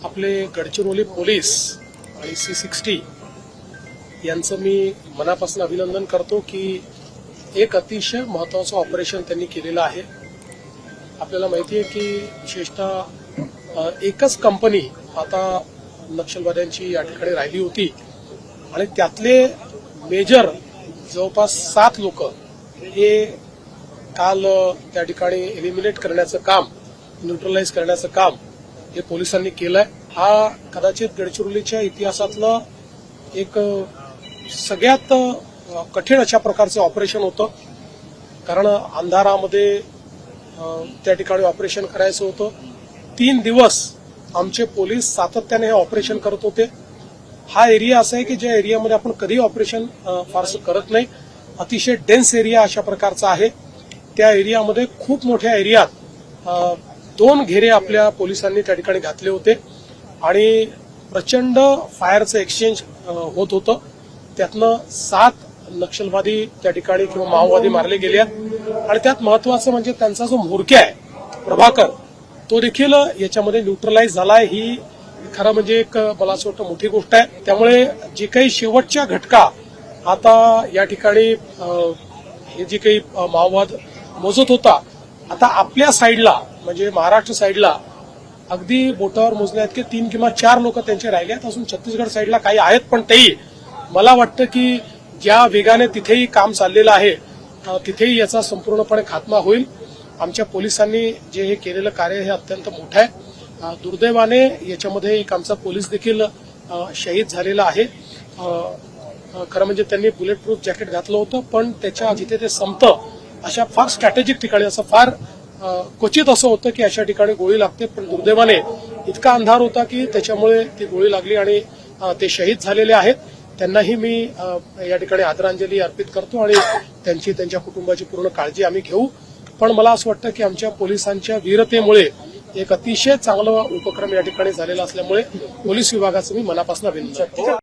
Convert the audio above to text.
आपले गडचिरोली पोलीस आणि C60 यांचं मी मनापासून अभिनंदन करतो की एक अतिशय महत्त्वाचं ऑपरेशन त्यांनी केलेलं आहे। आपल्याला माहिती आहे की विशेषतः एकच कंपनी आता नक्षलवाद्यांची या ठिकाणी राहिली होती आणि त्यातले मेजर जवळपास 7 लोक हे काल त्या ठिकाणी एलिमिनेट करण्याचं काम, न्यूट्रलाइज करण्याचं काम हे पोलिसांनी केलंय। हा कदाचित गडचिरोलीच्या इतिहासातलं एक सगळ्यात कठीण अशा प्रकारचं ऑपरेशन होतं, कारण अंधारामध्ये त्या ठिकाणी ऑपरेशन करायचं होतं। 3 दिवस आमचे पोलीस सातत्याने हे ऑपरेशन करत होते। हा एरिया असा आहे की ज्या एरियामध्ये आपण कधी ऑपरेशन फारसं करत नाही, अतिशय डेन्स एरिया अशा प्रकारचा आहे। त्या एरियामध्ये खूप मोठ्या एरियात 2 घेरे आपल्या पोलिसांनी त्या ठिकाणी घातले होते आणि प्रचंड फायरचं एक्सचेंज होत होतं। त्यातनं 7 नक्षलवादी त्या ठिकाणी किंवा माओवादी मारले गेले आणि त्यात महत्वाचं म्हणजे त्यांचा जो म्होरक्या आहे प्रभाकर, तो देखील याच्यामध्ये न्यूट्रलाइज झालाय। ही खरं म्हणजे एक मला असं वाटतं मोठी गोष्ट आहे। त्यामुळे जे काही शेवटच्या घटका आता या ठिकाणी हे जे काही माओवाद मोजत होता, आता आपल्या साईडला म्हणजे महाराष्ट्र साईडला अगदी बोटावर मोजण्यात 3 किंवा 4 लोक त्यांचे राहिले आहेत। अजून छत्तीसगड साईडला काही आहेत, पण तेही मला वाटतं की ज्या वेगाने तिथेही काम चाललेलं आहे तिथेही याचा संपूर्णपणे खात्मा होईल। आमच्या पोलिसांनी जे हे केलेलं कार्य हे अत्यंत मोठं आहे। दुर्दैवाने याच्यामध्ये एक आमचा पोलीस देखील शहीद झालेला आहे। खरं म्हणजे त्यांनी बुलेट प्रूफ जॅकेट घातलं होतं, पण त्याच्या जिथे ते संपतं अशा फार स्ट्रॅटेजिक ठिकाणी, असं फार क्वचित असं होतं की अशा ठिकाणी गोळी लागते, पण दुर्दैवाने इतका अंधार होता की त्याच्यामुळे ती गोळी लागली आणि ते शहीद झालेले आहेत। त्यांनाही मी या ठिकाणी आदरांजली अर्पित करतो आणि त्यांच्या कुटुंबाची पूर्ण काळजी आम्ही घेऊ। पण मला असं वाटतं की आमच्या पोलिसांच्या वीरतेमुळे एक अतिशय चांगला उपक्रम या ठिकाणी झालेला असल्यामुळे पोलीस विभागाचं मी मनापासून अभिनंदन करतो।